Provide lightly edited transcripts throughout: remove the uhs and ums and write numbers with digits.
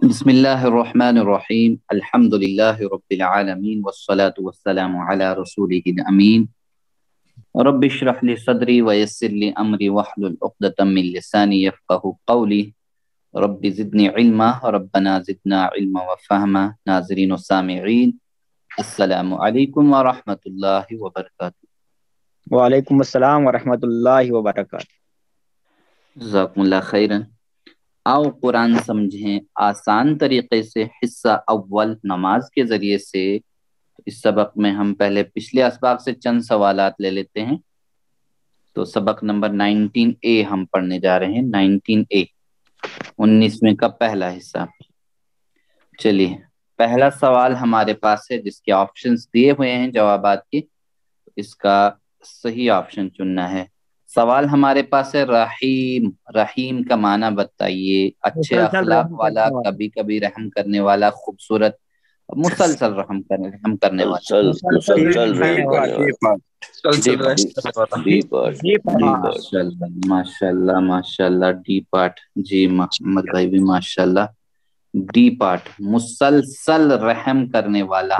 بسم اللہ الرحمن الرحیم الحمد للہ رب العالمین والصلاة والسلام علی رسولہ الامین رب اشرح لی صدری ویسر لی امری واحلل عقدۃ من لسانی یفقہوا قولی رب زدنی علما ربنا زدنا علما وفہما۔ ناظرین و سامعین السلام علیکم ورحمۃ اللہ وبرکاتہ۔ وعلیکم السلام ورحمۃ اللہ وبرکاتہ۔ جزاکم اللہ خیرا۔ آؤ قرآن سمجھیں آسان طریقے سے حصہ اول نماز کے ذریعے سے۔ اس سبق میں ہم پہلے پچھلے اسباق سے چند سوالات لے لیتے ہیں۔ تو سبق نمبر 19A ہم پڑھنے جا رہے ہیں۔ 19A 19ویں کا پہلا حصہ۔ چلیے پہلا سوال ہمارے پاس ہے جس کے آپشنز دیے ہوئے ہیں جوابات کے، اس کا صحیح آپشن چننا ہے۔ سوال ہمارے پاس ہے رحیم۔ رحیم کا معنی بتائیے۔ اچھے اخلاق والا، کبھی کبھی رحم کرنے والا، خوبصورت، مسلسل رحم کرنے والا۔ ماشاء اللہ ماشاء اللہ ڈی پارٹ۔ جی محمد بھائی بھی ماشاء اللہ ڈی پارٹ، مسلسل رحم کرنے والا۔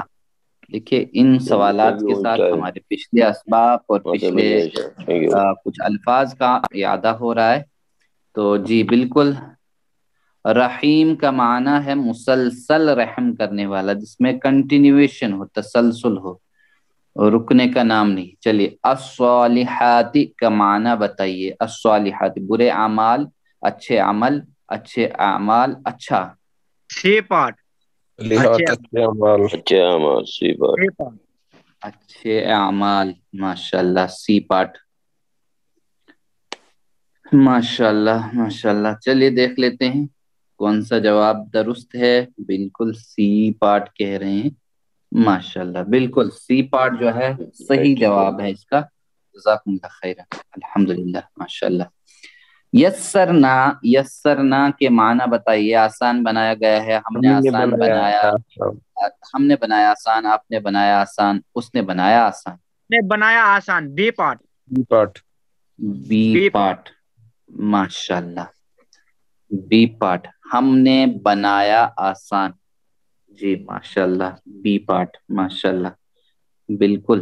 دیکھیے ان سوالات کے ساتھ ہمارے پچھلے اسباق اور پچھلے کچھ الفاظ کا اعادہ ہو رہا ہے۔ تو جی بالکل، رحیم کا معنی ہے مسلسل رحم کرنے والا، جس میں کنٹینیویشن ہو، تسلسل ہو، رکنے کا نام نہیں۔ چلیے الصالحات کا معنی بتائیے۔ الصالحات برے اعمال، اچھے عمل، اچھے اعمال، اچھا سی پارٹ، اچھے اعمال، ماشاء اللہ سی پارٹ، ماشاء اللہ ماشاء اللہ۔ چلیے دیکھ لیتے ہیں کون سا جواب درست ہے۔ بالکل سی پارٹ کہہ رہے ہیں، ماشاء اللہ بالکل سی پارٹ جو ہے صحیح جواب ہے اس کا۔ جزاکم اللہ خیرا، الحمدللہ ماشاء اللہ۔ یسرنا، یسرنا کے معنی بتائیے۔ آسان بنایا گیا ہے، ہم نے آسان بنایا، ہم نے بنایا آسان، آپ نے بنایا آسان، اس نے بنایا آسان۔ نے بنایا آسان، بی پارٹ، بی پارٹ، ماشاء اللہ بی پارٹ، ہم نے بنایا آسان۔ جی ماشاء اللہ بی پارٹ، ماشاء اللہ بالکل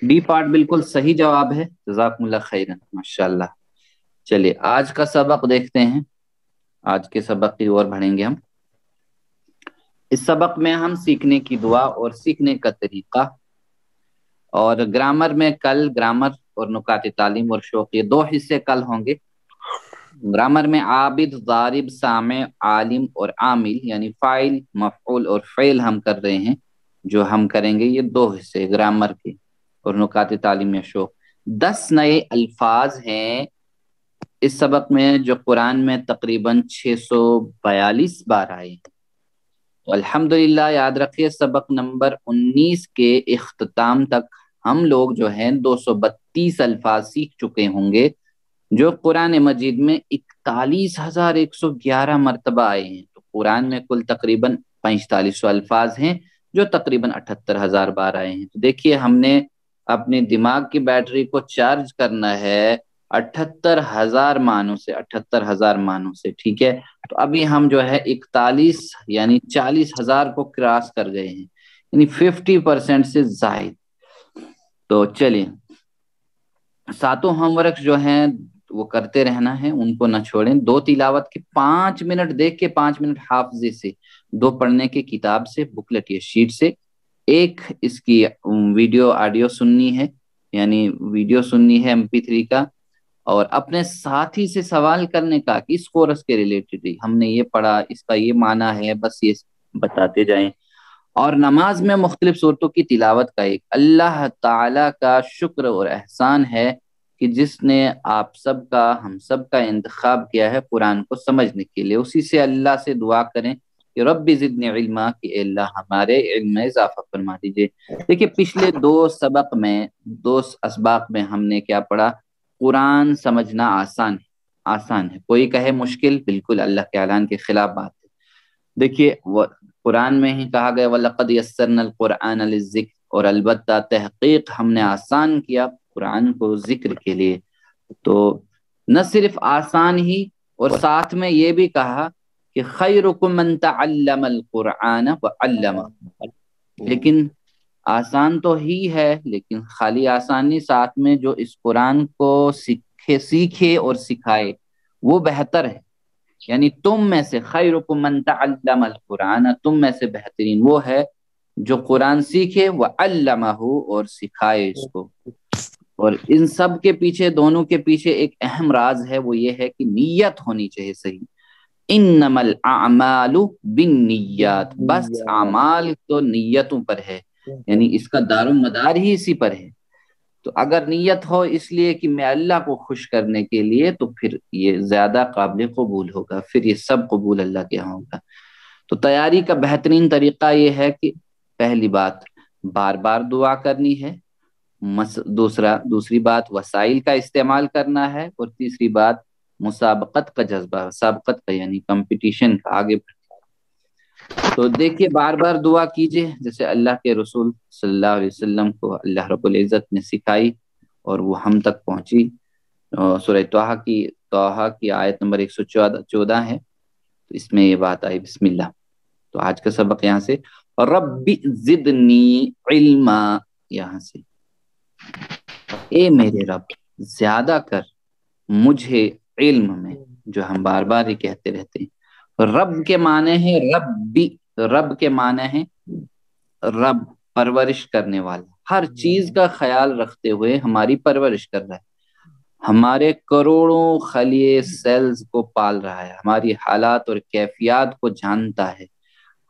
بی پارٹ بالکل صحیح جواب ہے۔ جزاکم اللہ خیرا، ماشاء اللہ۔ چلیے آج کا سبق دیکھتے ہیں، آج کے سبق کی اور بڑھیں گے ہم۔ اس سبق میں ہم سیکھنے کی دعا اور سیکھنے کا طریقہ اور گرامر میں کل گرامر اور نکات تعلیم اور شوق، یہ دو حصے کل ہوں گے۔ گرامر میں عابد، ضارب، سامع، عالم اور عامل، یعنی فاعل، مفعول اور فعل ہم کر رہے ہیں، جو ہم کریں گے یہ دو حصے گرامر کے اور نکات تعلیم یا شوق۔ 10 نئے الفاظ ہیں اس سبق میں جو قرآن میں تقریباً 642 بار آئے ہیں۔ تو الحمدللہ یاد رکھیے سبق نمبر 19 کے اختتام تک ہم لوگ جو ہیں 232 الفاظ سیکھ چکے ہوں گے، جو قرآن مجید میں 41,111 مرتبہ آئے ہیں۔ تو قرآن میں کل تقریباً 4500 الفاظ ہیں جو تقریباً 78,000 بار آئے ہیں۔ تو دیکھیے ہم نے اپنے دماغ کی بیٹری کو چارج کرنا ہے 78,000 معنوں سے، 78,000 معنوں سے، ٹھیک ہے۔ تو ابھی ہم جو ہے 41 یعنی 40,000 کو کراس کر گئے ہیں، یعنی 50% سے زائد۔ تو چلیے ساتوں ہوم ورک جو ہیں وہ کرتے رہنا ہے، ان کو نہ چھوڑیں۔ 2 تلاوت کے 5 منٹ دیکھ کے، 5 منٹ حافظے سے، 2 پڑھنے کی کتاب سے، بکلٹ یا شیٹ سے، 1 اس کی ویڈیو آڈیو سننی ہے، یعنی ویڈیو سننی ہے MP3 کا، اور اپنے ساتھی سے سوال کرنے کا کہ اس کورس کے ریلیٹڈ ہم نے یہ پڑھا، اس کا یہ معنی ہے، بس یہ بتاتے جائیں۔ اور نماز میں مختلف صورتوں کی تلاوت کا ایک اللہ تعالی کا شکر اور احسان ہے کہ جس نے آپ سب کا، ہم سب کا انتخاب کیا ہے قرآن کو سمجھنے کے لیے۔ اسی سے اللہ سے دعا کریں کہ رب زدنی علما، کہ اے اللہ ہمارے علم میں اضافہ فرما دیجئے۔ دیکھیے پچھلے 2 سبق میں، 2 اسباق میں ہم نے کیا پڑھا؟ قرآن سمجھنا آسان ہے، آسان ہے۔ کوئی کہے مشکل، بالکل اللہ کے اعلان کے خلاف بات ہے۔ دیکھیے قرآن میں ہی کہا گیا وَلَقَدْ يَسَّرْنَا الْقُرْآنَ لِلذِّكْرِ، اور البتہ تحقیق ہم نے آسان کیا قرآن کو ذکر کے لیے۔ تو نہ صرف آسان ہی، اور ساتھ میں یہ بھی کہا کہ خیرکم من تعلم القرآن وعلمہ، لیکن آسان تو ہی ہے، لیکن خالی آسانی ساتھ میں جو اس قرآن کو سیکھے اور سکھائے وہ بہتر ہے. یعنی تم میں سے خیرکم من تعلم القرآن، تم میں سے بہترین وہ ہے جو قرآن سیکھے وعلمہ، اور سکھائے اس کو. اور ان سب کے پیچھے، دونوں کے پیچھے ایک اہم راز ہے، وہ یہ ہے کہ نیت ہونی چاہیے صحیح. انما الاعمال بالنیات، بس اعمال تو نیتوں پر ہے، یعنی اس کا دار و مدار ہی اسی پر ہے. تو اگر نیت ہو اس لیے کہ میں اللہ کو خوش کرنے کے لیے، تو پھر یہ زیادہ قابل قبول ہوگا، پھر یہ سب قبول اللہ کے یہاں ہوگا. تو تیاری کا بہترین طریقہ یہ ہے کہ پہلی بات بار بار دعا کرنی ہے، دوسری بات وسائل کا استعمال کرنا ہے، اور تیسری بات مسابقت کا جذبہ، مسابقت کا یعنی کمپٹیشن کا، آگے بڑھنا. تو دیکھیے بار بار دعا کیجئے، جیسے اللہ کے رسول صلی اللہ علیہ وسلم کو اللہ رب العزت نے سکھائی اور وہ ہم تک پہنچی. سورہ طٰہٰ کی آیت نمبر 114 ہے، تو اس میں یہ بات آئی. بسم اللہ. تو آج کا سبق یہاں سے رب زدنی علما، یہاں سے اے میرے رب زیادہ کر مجھے علم میں، جو ہم بار بار ہی کہتے رہتے ہیں. رب کے معنی ہے ربی، رب کے معنی ہے رب، پرورش کرنے والا، ہر چیز کا خیال رکھتے ہوئے ہماری پرورش کر رہا ہے، ہمارے کروڑوں خلیے سیلز کو پال رہا ہے، ہماری حالات اور کیفیات کو جانتا ہے،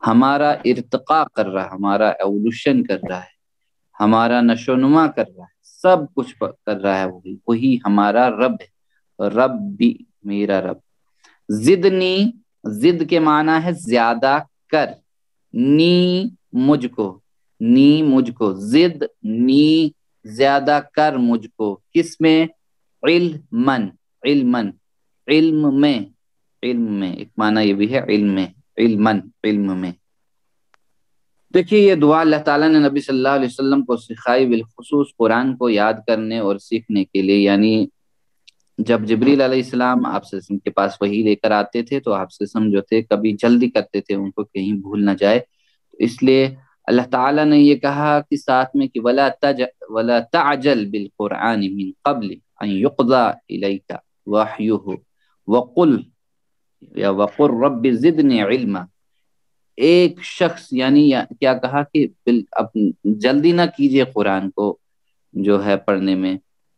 ہمارا ارتقاء کر رہا ہے، ہمارا ایوولوشن کر رہا ہے، ہمارا نشو نما کر رہا ہے، سب کچھ کر رہا ہے وہی ہمارا رب ہے. رب بھی میرا رب. زدنی، زد کے معنی ہے زیادہ کر، نی مجھ کو، نی مجھ کو، زد نی زیادہ کر مجھ کو، کس میں؟ علمن، علمن، علم میں، علم میں، ایک معنی یہ بھی ہے علم میں، علمن، علم میں. دیکھیے یہ دعا اللہ تعالیٰ نے نبی صلی اللہ علیہ وسلم کو سکھائی، بالخصوص قرآن کو یاد کرنے اور سیکھنے کے لیے. یعنی جب جبریل علیہ السلام آپ سے کے پاس وحی لے کر آتے تھے تو آپ سے جو تھے کبھی جلدی کرتے تھے ان کو کہیں بھول نہ جائے، اس لیے اللہ تعالیٰ نے یہ کہا کہ ساتھ میں کہ وَلَا تَعْجَلْ بِالْقُرْآنِ مِنْ قَبْلِ أَنْ يُقْضَى إِلَيْكَ وَحْيُهُ وَقُلْ رَبِّ زِدْنِي عِلْمًا. ایک شخص یعنی کیا کہا کہ جلدی نہ کیجئے قرآن کو جو ہے پڑھنے میں،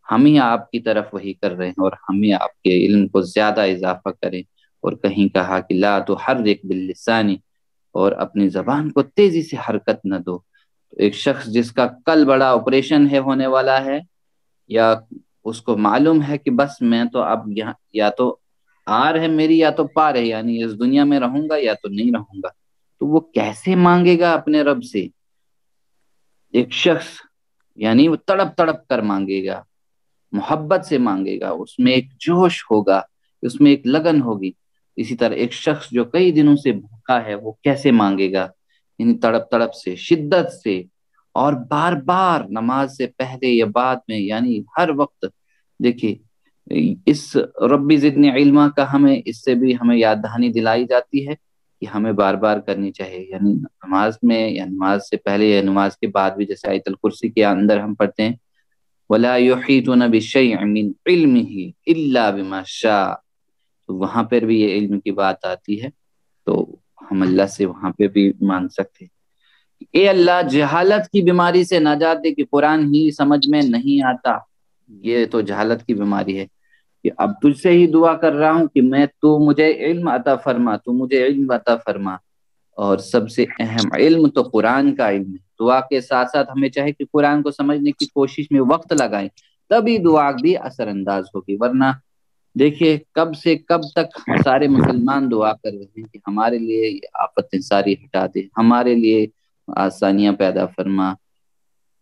ہم ہی آپ کی طرف وہی کر رہے ہیں اور ہم ہی آپ کے علم کو زیادہ اضافہ کریں. اور کہیں کہا کہ لا تحرک باللسان، اور اپنی زبان کو تیزی سے حرکت نہ دو. ایک شخص جس کا کل بڑا آپریشن ہے ہونے والا ہے، یا اس کو معلوم ہے کہ بس میں تو اب یہاں یا تو آر ہے میری یا تو پار ہے، یعنی اس دنیا میں رہوں گا یا تو نہیں رہوں گا، تو وہ کیسے مانگے گا اپنے رب سے؟ ایک شخص یعنی وہ تڑپ تڑپ کر مانگے گا، محبت سے مانگے گا، اس میں ایک جوش ہوگا، اس میں ایک لگن ہوگی. اسی طرح ایک شخص جو کئی دنوں سے بھوکا ہے وہ کیسے مانگے گا؟ یعنی تڑپ تڑپ سے، شدت سے، اور بار بار نماز سے پہلے یا بعد میں، یعنی ہر وقت. دیکھیے اس ربی زدنی علما کا ہمیں اس سے بھی ہمیں یاد دہانی دلائی جاتی ہے کہ ہمیں بار بار کرنی چاہیے، یعنی نماز میں یا نماز سے پہلے یا نماز کے بعد بھی، جیسے آیت الکرسی کے اندر ہم پڑھتے ہیں وَلَا يُحِيطُونَ بِشَيْءٍ مِّنْ عِلْمِهِ إِلَّا بِمَا شَاءَ. تو وہاں پر بھی یہ علم کی بات آتی ہے، تو ہم اللہ سے وہاں پہ بھی مانگ سکتے ہیں. اے اللہ جہالت کی بیماری سے نجات دے کہ قرآن ہی سمجھ میں نہیں آتا. یہ تو جہالت کی بیماری ہے کہ اب تجھ سے ہی دعا کر رہا ہوں کہ تو مجھے علم عطا فرما، تو مجھے علم عطا فرما. اور سب سے اہم علم تو قرآن کا علم ہے. دعا کے ساتھ ساتھ ہمیں چاہے کہ قرآن کو سمجھنے کی کوشش میں وقت لگائیں، تبھی دعا بھی اثر انداز ہوگی. ورنہ دیکھیے کب سے کب تک سارے مسلمان دعا کر رہے ہیں کہ ہمارے لیے یہ آفتیں ساری ہٹا دے، ہمارے لیے آسانیاں پیدا فرما،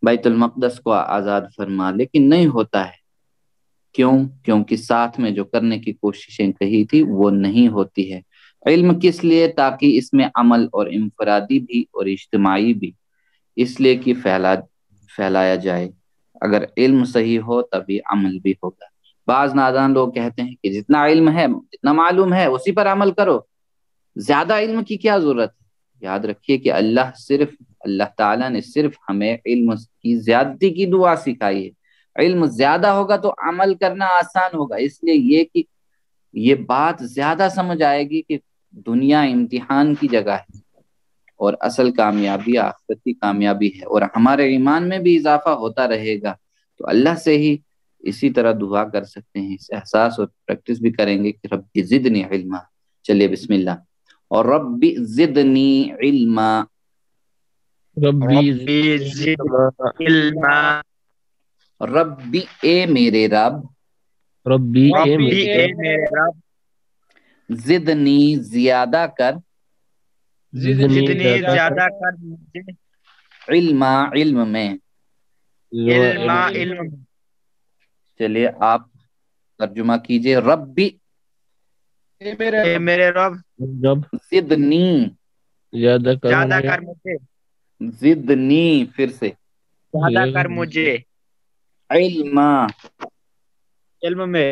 بیت المقدس کو آزاد فرما، لیکن نہیں ہوتا ہے. کیوں؟ کیونکہ ساتھ میں جو کرنے کی کوششیں کہی تھی وہ نہیں ہوتی ہے. علم کس لیے؟ تاکہ اس میں عمل اور انفرادی بھی اور اجتماعی بھی، اس لیے کہ پھیلایا جائے. اگر علم صحیح ہو تبھی عمل بھی ہوگا. بعض نادان لوگ کہتے ہیں کہ جتنا علم ہے، جتنا معلوم ہے اسی پر عمل کرو. زیادہ علم کی کیا ضرورت ہے؟ یاد رکھیے کہ اللہ تعالیٰ نے صرف ہمیں علم کی زیادتی کی دعا سکھائی ہے۔ علم زیادہ ہوگا تو عمل کرنا آسان ہوگا، اس لیے یہ بات زیادہ سمجھ آئے گی کہ دنیا امتحان کی جگہ ہے اور اصل کامیابی آخرت کی کامیابی ہے، اور ہمارے ایمان میں بھی اضافہ ہوتا رہے گا تو اللہ سے ہی اسی طرح دعا کر سکتے ہیں، اس احساس اور پریکٹس بھی کریں گے کہ رب زدنی علما۔ چلیے بسم اللہ، اور رب زدنی علما، ربی زد علما، ربی اے میرے رب، ربی ربی اے میرے رب، زدنی زیادہ کر، زدنی زیادہ کر مجھے علما علم میں۔ علما علم میں۔ چلیے آپ ترجمہ کیجئے، ربی اے میرے رب رب زدنی زیادہ زیادہ کر مجھے، زدنی پھر سے زیادہ کر مجھے علما علم میں،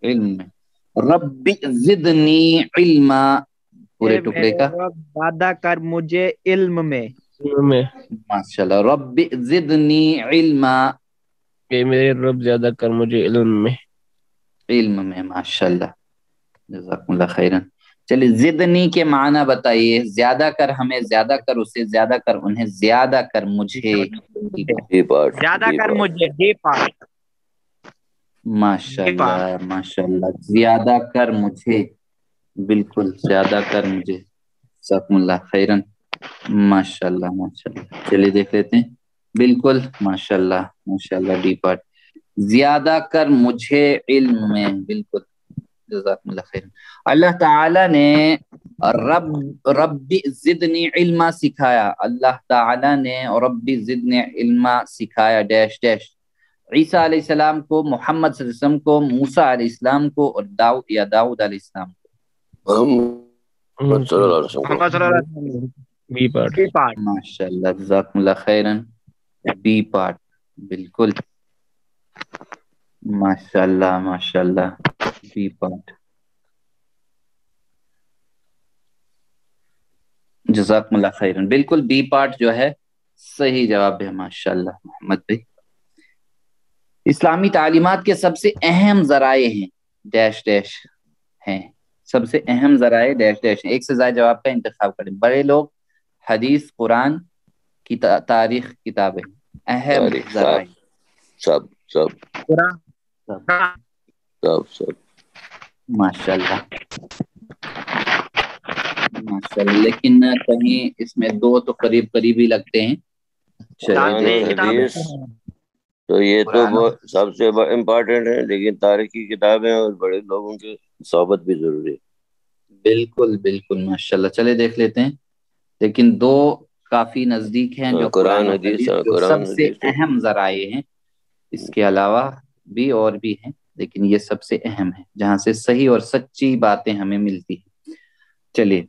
علم میں، ربی زدنی علما پورے اے ٹکڑے میرے کا، رب زیادہ کر مجھے علم میں، میں ماشاءاللہ، ربی زدنی علما، کہ میرے رب زیادہ کر مجھے علم میں۔ علم میں، ماشاءاللہ، جزاکم اللہ خیرن۔ چلیے زدنی کے معنی بتائیے، زیادہ کر ہمیں، زیادہ کر اسے، زیادہ کر انہیں، زیادہ کر مجھے، زیادہ کر مجھے، ڈی پارٹ، ماشاءاللہ ماشاءاللہ، زیادہ کر مجھے، بالکل زیادہ کر مجھے، جزاکم اللہ خیرن، ماشاءاللہ ماشاءاللہ۔ چلیے دیکھ لیتے ہیں، بالکل ماشاءاللہ ماشاءاللہ، ڈی پارٹ، زیادہ کر مجھے علم میں، بالکل جزاکم اللہ خیر۔ اللہ تعالیٰ نے رب زدنی علما سکھایا، اللہ تعالیٰ نے رب زدنی علما سکھایا ڈیش ڈیش، عیسیٰ علیہ السلام کو، محمد صلی اللہ علیہ وسلم کو، موسیٰ علیہ السلام کو، اور داؤد علیہ السلام کو، محمد صلی اللہ علیہ وسلم محمد صلی اللہ علیہ وسلم، بی پارٹ، ڈی پارٹ، ماشاءاللہ جزاکم اللہ خیرن، بی پارٹ، بالکل ماشاءاللہ ماشاءاللہ، بی پارٹ، جزاکم اللہ خیرن، بالکل بی پارٹ جو ہے صحیح جواب ہے، ماشاءاللہ محمد بھائی۔ اسلامی تعلیمات کے سب سے اہم ذرائع ہیں ڈیش ڈیش ہیں، سب سے اہم ذرائع ڈیش ڈیش ہیں، ایک سے زائد جواب کا انتخاب کریں، بڑے لوگ، حدیث، قرآن کی تاریخ کتابیں، اہم ذرائع، سب قرآن، ماشاءاللہ ماشاءاللہ، لیکن کہیں اس میں دو تو قریب قریب ہی لگتے ہیں۔ قرآن حدیث تو یہ تو سب سے امپورٹنٹ ہے، لیکن تاریخی کتابیں اور بڑے لوگوں کی صحبت بھی ضروری ہے۔ بالکل بالکل ماشاءاللہ، چلے دیکھ لیتے ہیں، لیکن دو کافی نزدیک ہیں جو قرآن و حدیث جو سب سے اہم ذرائع ہیں، اس کے علاوہ بھی اور بھی ہیں لیکن یہ سب سے اہم ہے جہاں سے صحیح اور سچی باتیں ہمیں ملتی ہیں۔ چلیے،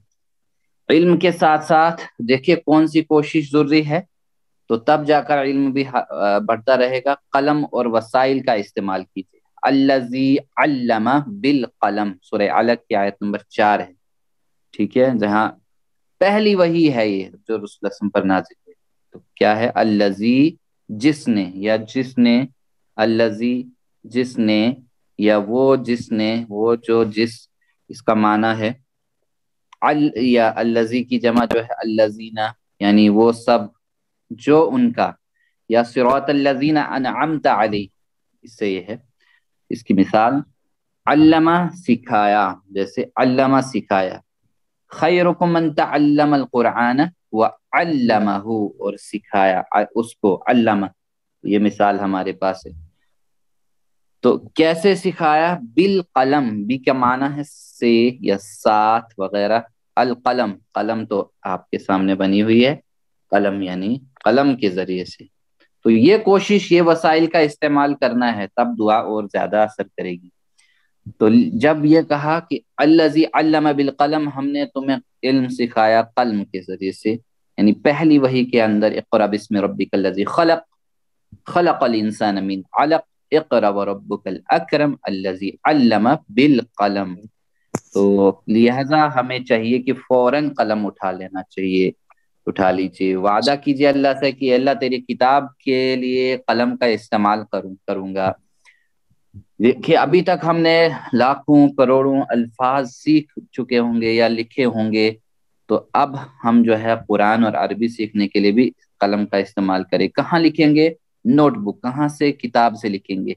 علم کے ساتھ ساتھ دیکھیے کون سی کوشش ضروری ہے تو تب جا کر علم بھی بڑھتا رہے گا، قلم اور وسائل کا استعمال کیجیے۔ الذی علم بالقلم، سورہ علق کی آیت نمبر 4 ہے، ٹھیک ہے، جہاں پہلی وحی ہے یہ جو رسول اللہ صلی اللہ علیہ وسلم پر نازل ہوئی، تو کیا ہے؟ الذی، جس نے، یا جس نے، الذی جس نے، یا وہ جس نے، وہ جو، جس، اس کا معنی ہے یا الذی کی جمع جو ہے الذین، یعنی وہ سب جو ان کا، یا صراط الذین انعمت علیہ، اس سے یہ ہے، اس کی مثال علمہ سکھایا، جیسے علمہ سکھایا، خیرکم من تعلم القرآن وعلمہ، اور سکھایا اس کو، علمہ، یہ مثال ہمارے پاس ہے۔ تو کیسے سکھایا؟ بالقلم، بھی کا معنی ہے سے یا ساتھ وغیرہ، القلم، قلم تو آپ کے سامنے بنی ہوئی ہے، قلم یعنی قلم کے ذریعے سے، تو یہ کوشش، یہ وسائل کا استعمال کرنا ہے، تب دعا اور زیادہ اثر کرے گی۔ تو جب یہ کہا کہ الذی علم بالقلم، ہم نے تمہیں علم سکھایا قلم کے ذریعے سے، یعنی پہلی وحی کے اندر اقرأ بسم ربک الذی خلق، خلق الانسان من علق، اقرأ وربک الاکرم الذی علم بالقلم، تو لہذا ہمیں چاہیے کہ فوراً قلم اٹھا لینا چاہیے، اٹھا لیجیے، وعدہ کیجیے اللہ سے کہ اللہ تیری کتاب کے لیے قلم کا استعمال کروں گا۔ دیکھیے ابھی تک ہم نے لاکھوں کروڑوں الفاظ سیکھ چکے ہوں گے یا لکھے ہوں گے، تو اب ہم جو ہے قرآن اور عربی سیکھنے کے لیے بھی قلم کا استعمال کریں۔ کہاں لکھیں گے؟ نوٹ بک، کہاں سے؟ کتاب سے لکھیں گے،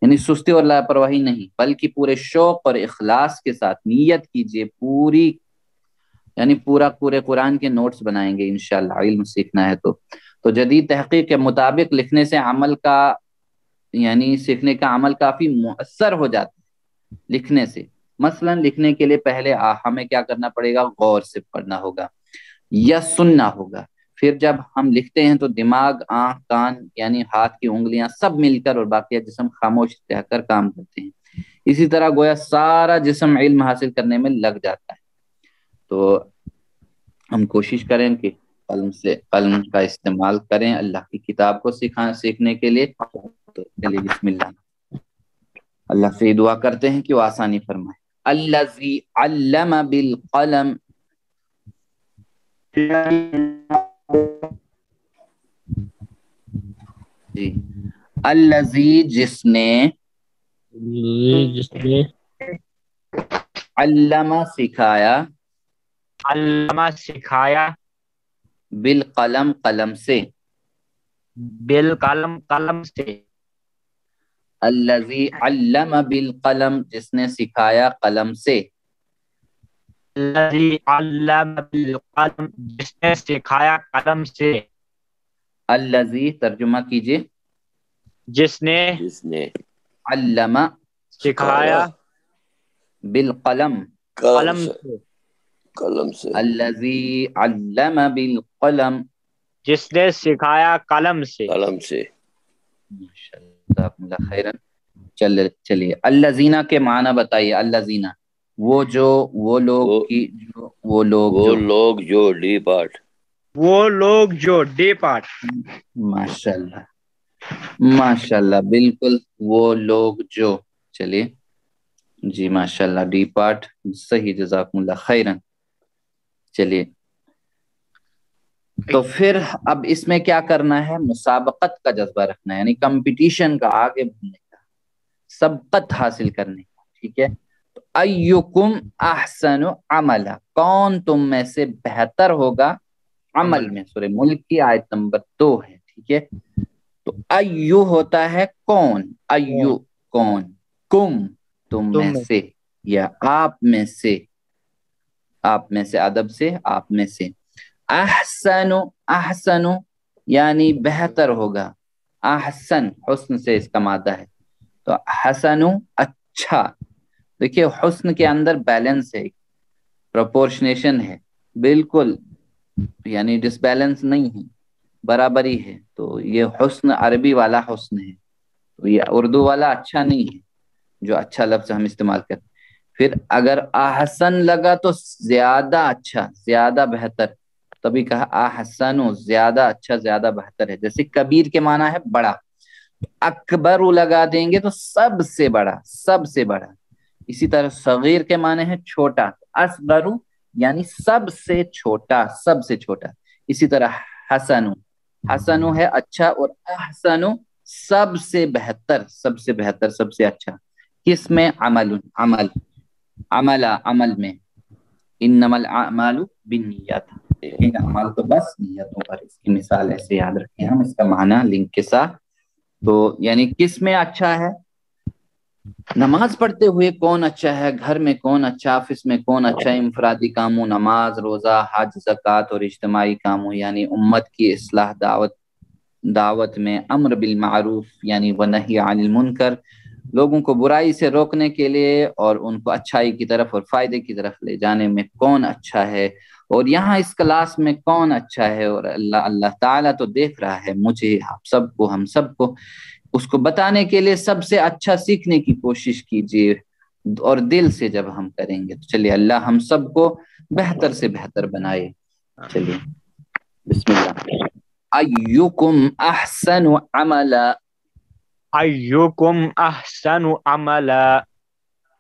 یعنی سستی اور لاپرواہی نہیں، بلکہ پورے شوق اور اخلاص کے ساتھ نیت کیجیے پوری، یعنی پورے قرآن کے نوٹس بنائیں گے انشاءاللہ، علم سیکھنا ہے تو جدید تحقیق کے مطابق لکھنے سے عمل کا، یعنی سیکھنے کا عمل کافی مؤثر ہو جاتا ہے لکھنے سے۔ مثلا لکھنے کے لیے پہلے ہمیں کیا کرنا پڑے گا؟ غور سے پڑھنا ہوگا یا سننا ہوگا، پھر جب ہم لکھتے ہیں تو دماغ، آنکھ، کان، یعنی ہاتھ کی انگلیاں سب مل کر اور باقی جسم خاموش رہ کر کام کرتے ہیں۔ اسی طرح گویا سارا جسم علم حاصل کرنے میں لگ جاتا ہے۔ تو ہم کوشش کریں کہ قلم کا استعمال کریں اللہ کی کتاب کو سیکھنے کے لیے۔ تو چلیے بسم اللہ، اللہ سے دعا کرتے ہیں کہ وہ آسانی فرمائے۔ الذی علم بالقلم، جی الذی جس نے، علم سکھایا، علم سکھایا، بالقلم قلم سے، بالقلم قلم سے، الذی علم بالقلم جس نے سکھایا قلم سے، الذی علم بالقلم جس نے سکھایا قلم سے، الذی ترجمہ کیجئے، جس نے علم سکھایا بالقلم قلم سے، الذی علم بالقلم جس نے سکھایا قلم سے۔ ماشاءاللہ خیرن۔ چلیے الذین کے معنی بتائیے۔ الذین وہ لوگ جو ڈی پارٹ، وہ لوگ جو ڈی پارٹ، ماشاءاللہ بالکل، وہ لوگ جو، چلیے جی ماشاءاللہ ڈی پارٹ صحیح، جزاکم اللہ خیرن۔ چلیے تو پھر اب اس میں کیا کرنا ہے؟ مسابقت کا جذبہ رکھنا ہے، یعنی کمپٹیشن کا، آگے بڑھنے کا، سبقت حاصل کرنے کا، ٹھیک ہے۔ تو ایکم احسن عملا، کون تم میں سے بہتر ہوگا عمل میں؟ سورہ ملک کی آیت نمبر 2 ہے، ٹھیک ہے۔ تو ایو ہوتا ہے کون، ایو کون، کم تم میں سے، یا آپ میں سے، آپ میں سے ادب سے، آپ میں سے، احسن، احسن یعنی بہتر ہوگا، احسن حسن سے اس کا مادہ ہے، تو حسن اچھا۔ دیکھیے حسن کے اندر بیلنس ہے، پروپورشنیشن ہے، بالکل یعنی ڈس بیلنس نہیں ہے، برابری ہے۔ تو یہ حسن عربی والا حسن ہے، تو یہ اردو والا اچھا نہیں ہے جو اچھا لفظ ہم استعمال کریں۔ پھر اگر احسن لگا تو زیادہ اچھا، زیادہ بہتر، تبھی کہا احسن، زیادہ اچھا، زیادہ بہتر ہے۔ جیسے کبیر کے معنی ہے بڑا، اکبر لگا دیں گے تو سب سے بڑا، سب سے بڑا۔ اسی طرح صغیر کے معنی ہے چھوٹا، اصغر یعنی سب سے چھوٹا، سب سے چھوٹا۔ اسی طرح حسن، حسن ہے اچھا، اور احسن سب سے بہتر، سب سے بہتر، سب سے اچھا۔ کس میں؟ عمل، عمل، عمل میں، انما الاعمال بالنیات، اعمال تو بس نیتوں پر۔ اس کی مثال ایسے یاد رکھیں ہم، اس کا معنی لنک کے ساتھ۔ تو یعنی کس میں اچھا ہے؟ نماز پڑھتے ہوئے کون اچھا ہے، گھر میں کون اچھا، آفس میں کون اچھا، انفرادی کاموں، نماز، روزہ، حج، زکوٰۃ، اور اجتماعی کاموں یعنی امت کی اصلاح، دعوت میں، امر بالمعروف یعنی ونہی عن المنکر، لوگوں کو برائی سے روکنے کے لیے اور ان کو اچھائی کی طرف اور فائدے کی طرف لے جانے میں کون اچھا ہے، اور یہاں اس کلاس میں کون اچھا ہے۔ اور اللہ تعالیٰ تو دیکھ رہا ہے مجھے، آپ سب کو، ہم سب کو، اس کو بتانے کے لیے سب سے اچھا سیکھنے کی کوشش کیجیے، اور دل سے جب ہم کریں گے تو چلیے اللہ ہم سب کو بہتر سے بہتر بنائے۔ چلیے بسم اللہ۔ ایکم احسن عملا، ایکم احسن عملا،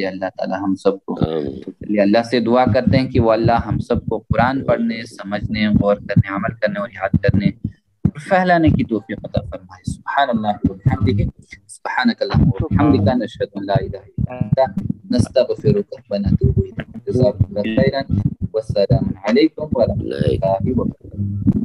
دے اللہ تعالی ہم سب کو. اللہ سے دعا کرتے ہیں کہ وہ اللہ ہم سب کو قرآن پڑھنے، سمجھنے، غور کرنے، عمل کرنے اور یاد کرنے، پھیلانے کی توفیق عطا فرمائے. سبحان اللہ وبحمدہ، سبحانک اللہم وبحمدک، نشہد ان لا الہ الا انت، نستغفرک ونتوب الیک. جزاکم اللہ خیرا، والسلام علیکم ورحمۃ اللہ وبرکاتہ.